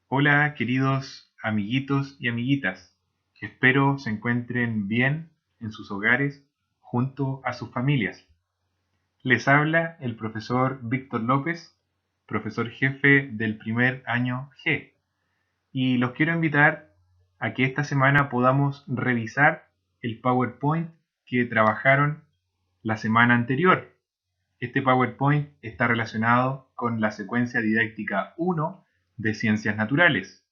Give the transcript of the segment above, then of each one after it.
Hola queridos amiguitos y amiguitas, espero se encuentren bien en sus hogares junto a sus familias. Les habla el profesor Víctor López, profesor jefe del primer año G, y los quiero invitar a que esta semana podamos revisar el PowerPoint que trabajaron la semana anterior. Este PowerPoint está relacionado con la secuencia didáctica 1 de Ciencias Naturales,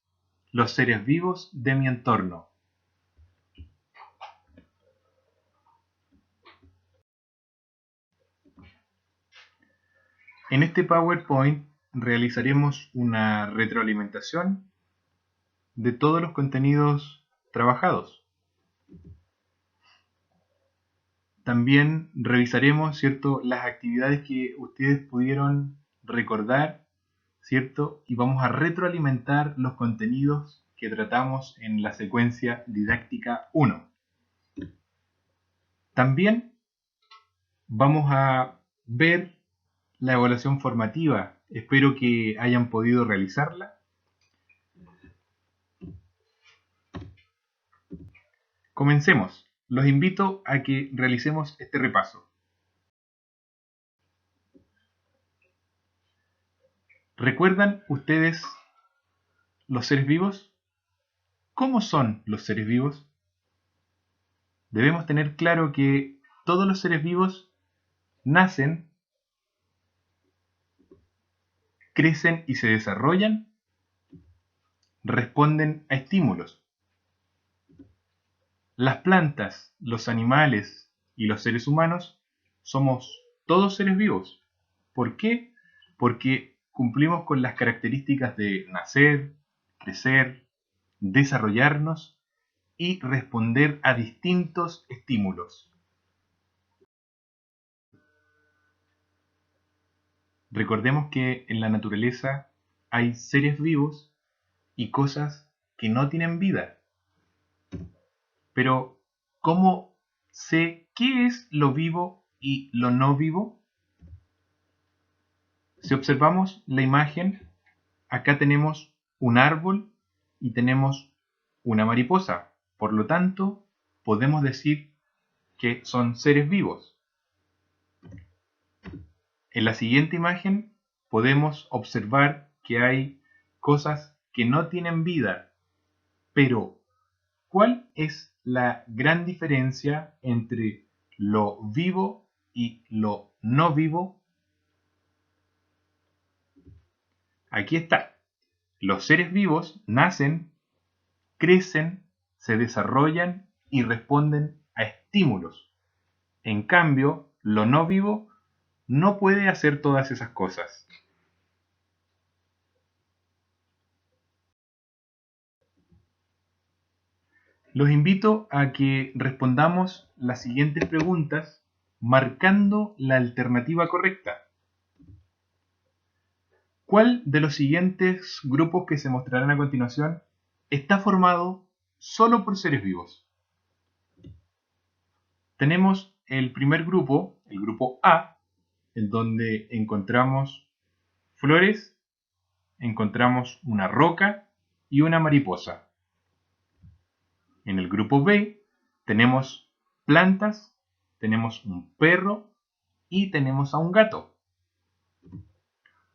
los seres vivos de mi entorno. En este PowerPoint realizaremos una retroalimentación de todos los contenidos trabajados. También revisaremos, ¿cierto?, las actividades que ustedes pudieron recordar, ¿cierto? Y vamos a retroalimentar los contenidos que tratamos en la secuencia didáctica 1. También vamos a ver la evaluación formativa. Espero que hayan podido realizarla. Comencemos. Los invito a que realicemos este repaso. ¿Recuerdan ustedes los seres vivos? ¿Cómo son los seres vivos? Debemos tener claro que todos los seres vivos nacen, crecen y se desarrollan, responden a estímulos. Las plantas, los animales y los seres humanos somos todos seres vivos. ¿Por qué? Porque cumplimos con las características de nacer, crecer, desarrollarnos y responder a distintos estímulos. Recordemos que en la naturaleza hay seres vivos y cosas que no tienen vida. Pero, ¿cómo sé qué es lo vivo y lo no vivo? Si observamos la imagen, acá tenemos un árbol y tenemos una mariposa. Por lo tanto, podemos decir que son seres vivos. En la siguiente imagen podemos observar que hay cosas que no tienen vida. Pero, ¿cuál es la gran diferencia entre lo vivo y lo no vivo? Aquí está. Los seres vivos nacen, crecen, se desarrollan y responden a estímulos. En cambio, lo no vivo no puede hacer todas esas cosas. Los invito a que respondamos las siguientes preguntas marcando la alternativa correcta. ¿Cuál de los siguientes grupos que se mostrarán a continuación está formado solo por seres vivos? Tenemos el primer grupo, el grupo A, en donde encontramos flores, encontramos una roca y una mariposa. En el grupo B tenemos plantas, tenemos un perro y tenemos a un gato.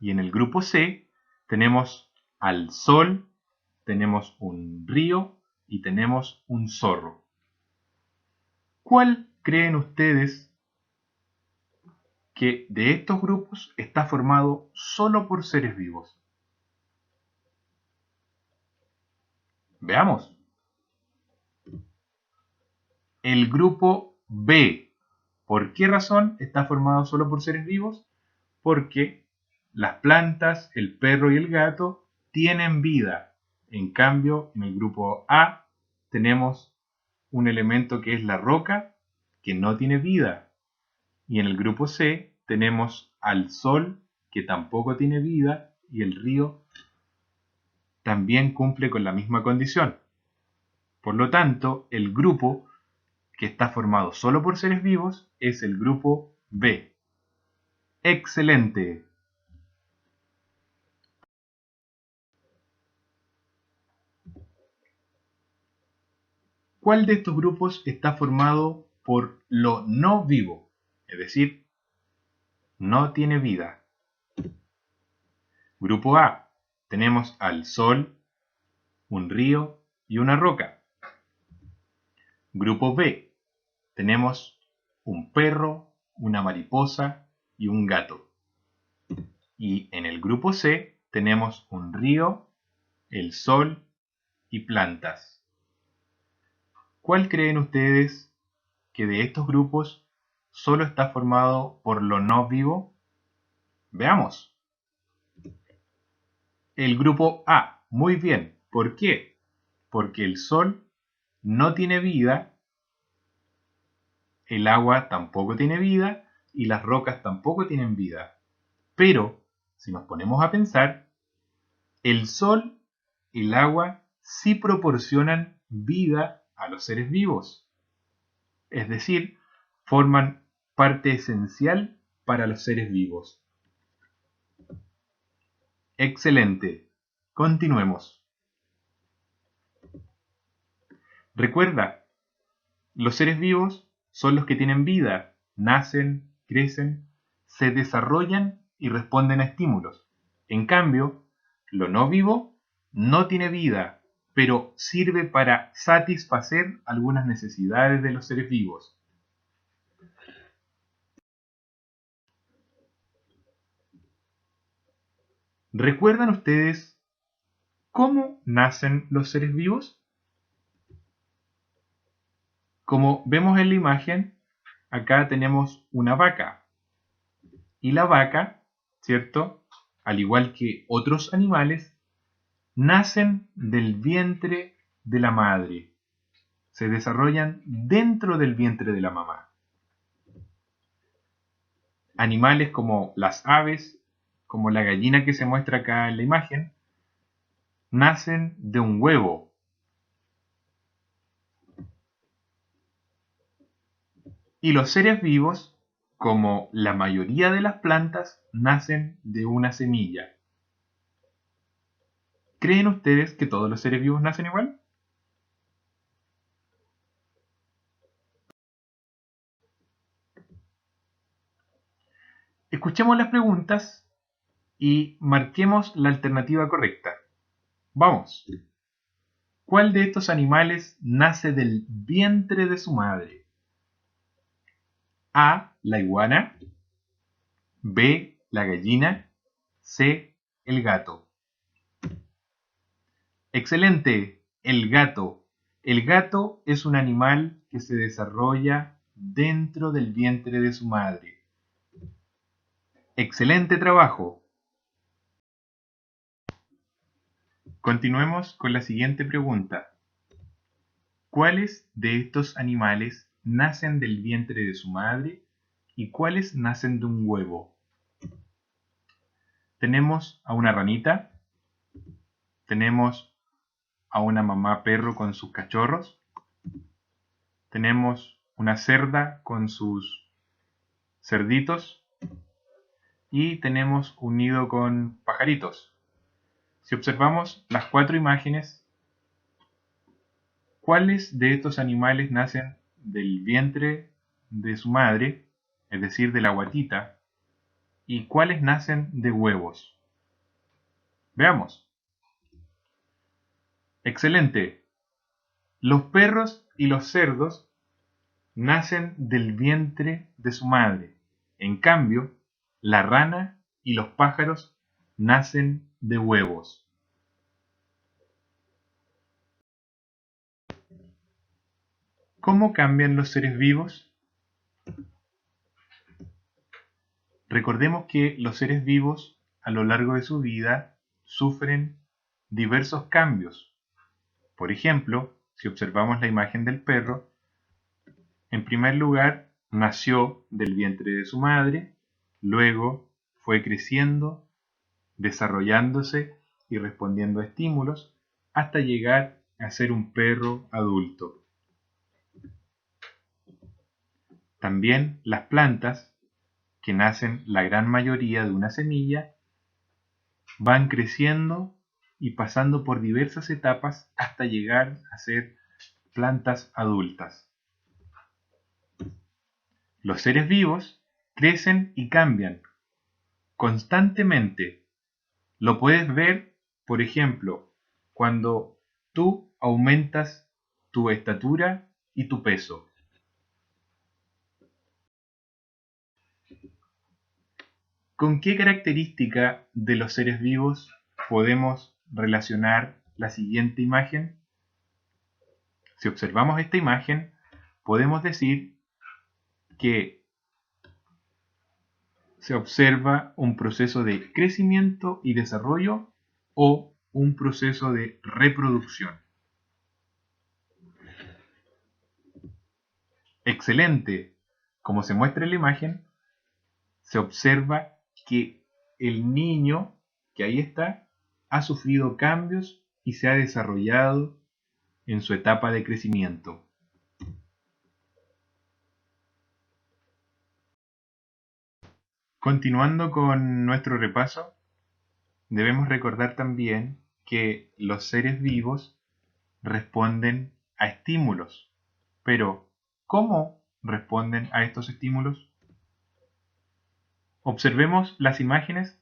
Y en el grupo C tenemos al sol, tenemos un río y tenemos un zorro. ¿Cuál creen ustedes que de estos grupos está formado solo por seres vivos? Veamos. El grupo B. ¿Por qué razón está formado solo por seres vivos? Porque las plantas, el perro y el gato tienen vida. En cambio, en el grupo A tenemos un elemento que es la roca, que no tiene vida. Y en el grupo C tenemos al sol, que tampoco tiene vida, y el río también cumple con la misma condición. Por lo tanto, el grupo que está formado solo por seres vivos es el grupo B. ¡Excelente! ¿Cuál de estos grupos está formado por lo no vivo? Es decir, no tiene vida. Grupo A, tenemos al sol, un río y una roca. Grupo B, tenemos un perro, una mariposa y un gato. Y en el grupo C tenemos un río, el sol y plantas. ¿Cuál creen ustedes que de estos grupos solo está formado por lo no vivo? Veamos. El grupo A. Muy bien. ¿Por qué? Porque el sol no tiene vida, el agua tampoco tiene vida y las rocas tampoco tienen vida. Pero, si nos ponemos a pensar, el sol y el agua sí proporcionan vida a los seres vivos. Es decir, forman parte esencial para los seres vivos. Excelente. Continuemos. Recuerda, los seres vivos son los que tienen vida, nacen, crecen, se desarrollan y responden a estímulos. En cambio, lo no vivo no tiene vida, pero sirve para satisfacer algunas necesidades de los seres vivos. ¿Recuerdan ustedes cómo nacen los seres vivos? Como vemos en la imagen, acá tenemos una vaca. Y la vaca, ¿cierto? Al igual que otros animales, nacen del vientre de la madre. Se desarrollan dentro del vientre de la mamá. Animales como las aves, como la gallina que se muestra acá en la imagen, nacen de un huevo. Y los seres vivos, como la mayoría de las plantas, nacen de una semilla. ¿Creen ustedes que todos los seres vivos nacen igual? Escuchemos las preguntas y marquemos la alternativa correcta. Vamos. ¿Cuál de estos animales nace del vientre de su madre? A. La iguana. B. La gallina. C. El gato. Excelente. El gato. El gato es un animal que se desarrolla dentro del vientre de su madre. Excelente trabajo. Continuemos con la siguiente pregunta. ¿Cuáles de estos animales nacen del vientre de su madre y cuáles nacen de un huevo? Tenemos a una ranita, tenemos a una mamá perro con sus cachorros, tenemos una cerda con sus cerditos y tenemos un nido con pajaritos. Si observamos las 4 imágenes, ¿cuáles de estos animales nacen del vientre de su madre, es decir, de la guatita, y cuáles nacen de huevos? Veamos. Excelente. Los perros y los cerdos nacen del vientre de su madre. En cambio, la rana y los pájaros nacen de huevos. ¿Cómo cambian los seres vivos? Recordemos que los seres vivos a lo largo de su vida sufren diversos cambios. Por ejemplo, si observamos la imagen del perro, en primer lugar nació del vientre de su madre, luego fue creciendo, desarrollándose y respondiendo a estímulos hasta llegar a ser un perro adulto. También las plantas, que nacen la gran mayoría de una semilla, van creciendo y pasando por diversas etapas hasta llegar a ser plantas adultas. Los seres vivos crecen y cambian constantemente. Lo puedes ver, por ejemplo, cuando tú aumentas tu estatura y tu peso. ¿Con qué característica de los seres vivos podemos relacionar la siguiente imagen? Si observamos esta imagen, podemos decir que se observa un proceso de crecimiento y desarrollo o un proceso de reproducción. Excelente. Como se muestra en la imagen, se observa que el niño que ahí está ha sufrido cambios y se ha desarrollado en su etapa de crecimiento. Continuando con nuestro repaso, debemos recordar también que los seres vivos responden a estímulos. Pero, ¿cómo responden a estos estímulos? Observemos las imágenes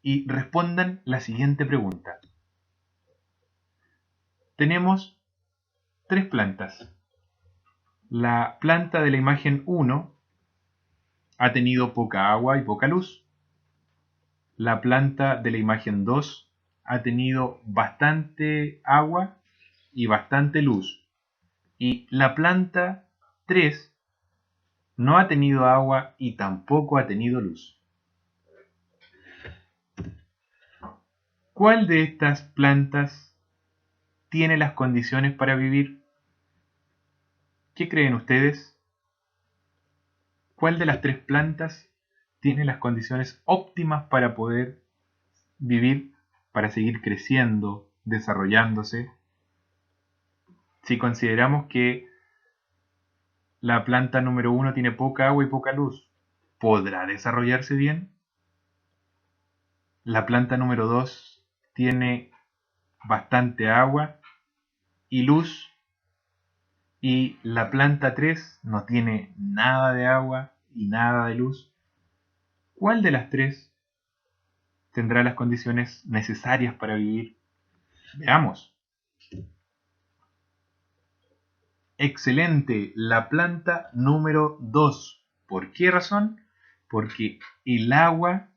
y respondan la siguiente pregunta. Tenemos tres plantas. La planta de la imagen 1 ha tenido poca agua y poca luz. La planta de la imagen 2 ha tenido bastante agua y bastante luz. Y la planta 3 no ha tenido agua y tampoco ha tenido luz. ¿Cuál de estas plantas tiene las condiciones para vivir? ¿Qué creen ustedes? ¿Cuál de las tres plantas tiene las condiciones óptimas para poder vivir, para seguir creciendo, desarrollándose? Si consideramos que la planta número 1 tiene poca agua y poca luz, ¿podrá desarrollarse bien? La planta número 2 tiene bastante agua y luz, y la planta 3 no tiene nada de agua y nada de luz. ¿Cuál de las tres tendrá las condiciones necesarias para vivir? Veamos. Excelente, la planta número 2. ¿Por qué razón? Porque el agua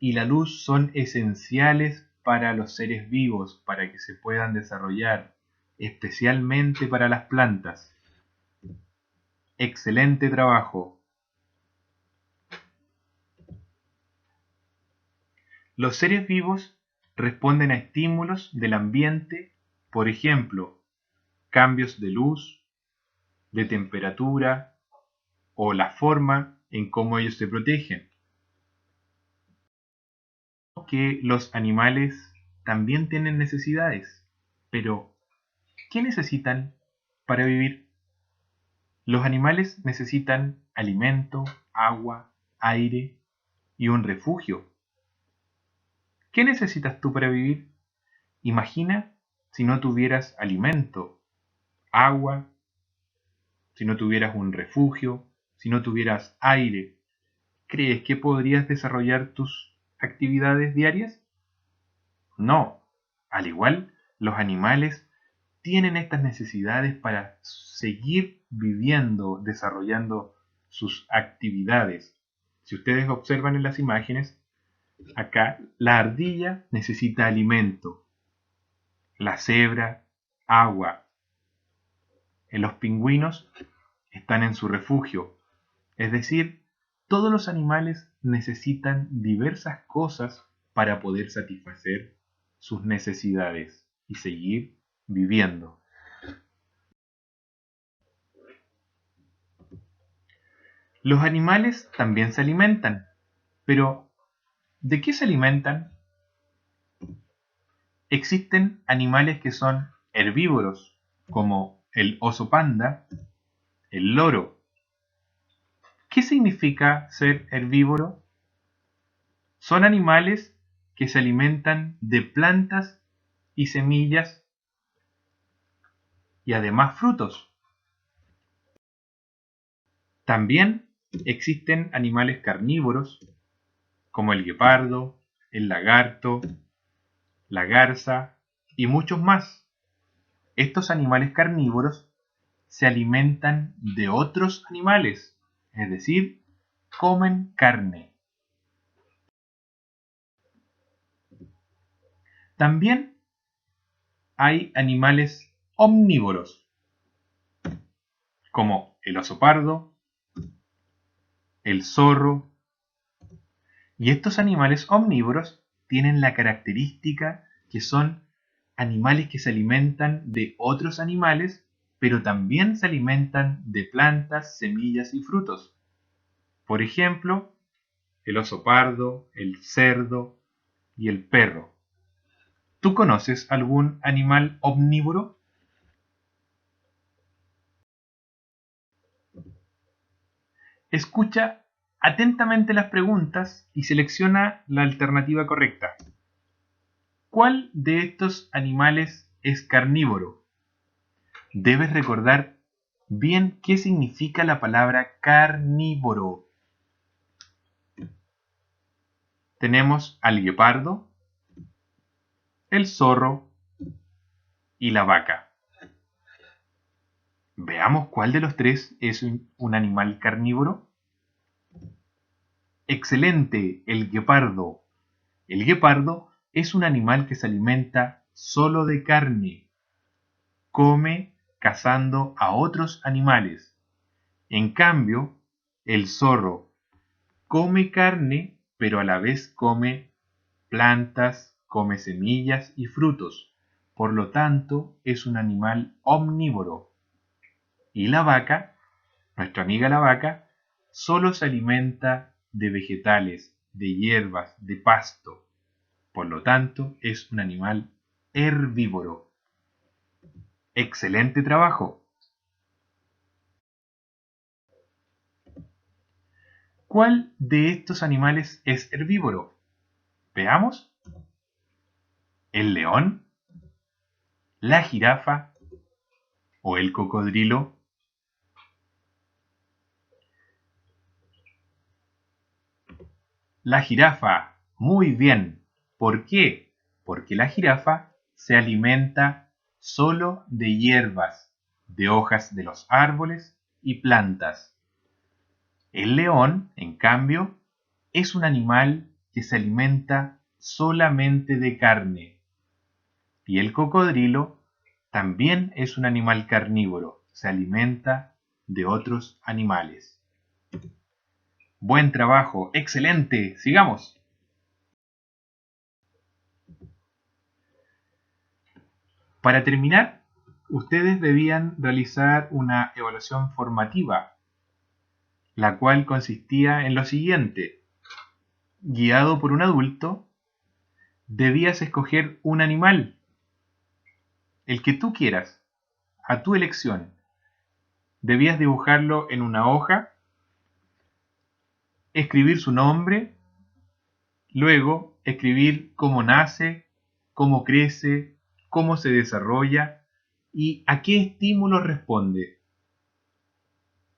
y la luz son esenciales para los seres vivos, para que se puedan desarrollar, especialmente para las plantas. Excelente trabajo. Los seres vivos responden a estímulos del ambiente, por ejemplo, cambios de luz, de temperatura o la forma en cómo ellos se protegen. Que los animales también tienen necesidades, pero ¿qué necesitan para vivir? Los animales necesitan alimento, agua, aire y un refugio. ¿Qué necesitas tú para vivir? Imagina si no tuvieras alimento, agua, si no tuvieras un refugio, si no tuvieras aire. ¿Crees que podrías desarrollar tus actividades diarias? No. Al igual, los animales tienen estas necesidades para seguir viviendo, desarrollando sus actividades. Si ustedes observan en las imágenes, acá la ardilla necesita alimento, la cebra, agua. Los pingüinos están en su refugio. Es decir, todos los animales necesitan diversas cosas para poder satisfacer sus necesidades y seguir viviendo. Los animales también se alimentan, pero ¿de qué se alimentan? Existen animales que son herbívoros, como el oso panda, el loro. ¿Qué significa ser herbívoro? Son animales que se alimentan de plantas y semillas y además frutos. También existen animales carnívoros como el guepardo, el lagarto, la garza y muchos más. Estos animales carnívoros se alimentan de otros animales, es decir, comen carne. También hay animales omnívoros, como el oso pardo, el zorro, y estos animales omnívoros tienen la característica que son animales que se alimentan de otros animales, pero también se alimentan de plantas, semillas y frutos. Por ejemplo, el oso pardo, el cerdo y el perro. ¿Tú conoces algún animal omnívoro? Escucha atentamente las preguntas y selecciona la alternativa correcta. ¿Cuál de estos animales es carnívoro? Debes recordar bien qué significa la palabra carnívoro. Tenemos al guepardo, el zorro y la vaca. Veamos cuál de los tres es un animal carnívoro. Excelente, el guepardo. El guepardo es un animal que se alimenta solo de carne. Come cazando a otros animales. En cambio, el zorro come carne, pero a la vez come plantas, come semillas y frutos. Por lo tanto, es un animal omnívoro. Y la vaca, nuestra amiga la vaca, solo se alimenta de vegetales, de hierbas, de pasto. Por lo tanto, es un animal herbívoro. ¡Excelente trabajo! ¿Cuál de estos animales es herbívoro? Veamos. ¿El león, la jirafa o el cocodrilo? La jirafa. Muy bien. ¿Por qué? Porque la jirafa se alimenta solo de hierbas, de hojas de los árboles y plantas. El león, en cambio, es un animal que se alimenta solamente de carne. Y el cocodrilo también es un animal carnívoro, se alimenta de otros animales. Buen trabajo, excelente, sigamos. Para terminar, ustedes debían realizar una evaluación formativa, la cual consistía en lo siguiente. Guiado por un adulto, debías escoger un animal, el que tú quieras, a tu elección. Debías dibujarlo en una hoja, escribir su nombre, luego escribir cómo nace, cómo crece, cómo se desarrolla y a qué estímulo responde.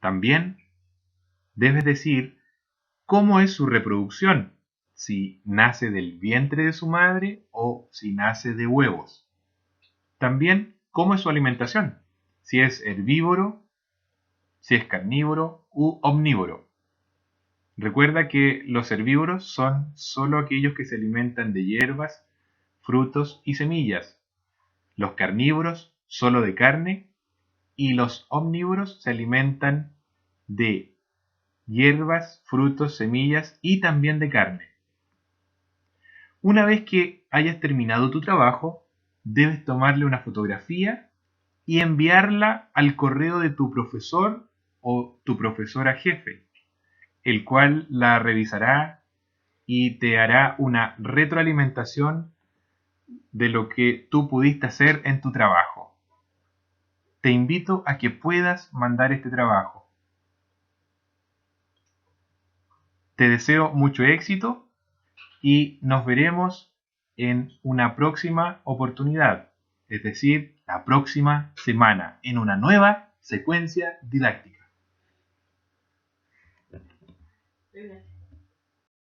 También debes decir cómo es su reproducción, si nace del vientre de su madre o si nace de huevos. También cómo es su alimentación, si es herbívoro, si es carnívoro u omnívoro. Recuerda que los herbívoros son solo aquellos que se alimentan de hierbas, frutos y semillas. Los carnívoros solo de carne y los omnívoros se alimentan de hierbas, frutos, semillas y también de carne. Una vez que hayas terminado tu trabajo, debes tomarle una fotografía y enviarla al correo de tu profesor o tu profesora jefe, el cual la revisará y te hará una retroalimentación de lo que tú pudiste hacer en tu trabajo. Te invito a que puedas mandar este trabajo. Te deseo mucho éxito y nos veremos en una próxima oportunidad. es decir, la próxima semana, en una nueva secuencia didáctica.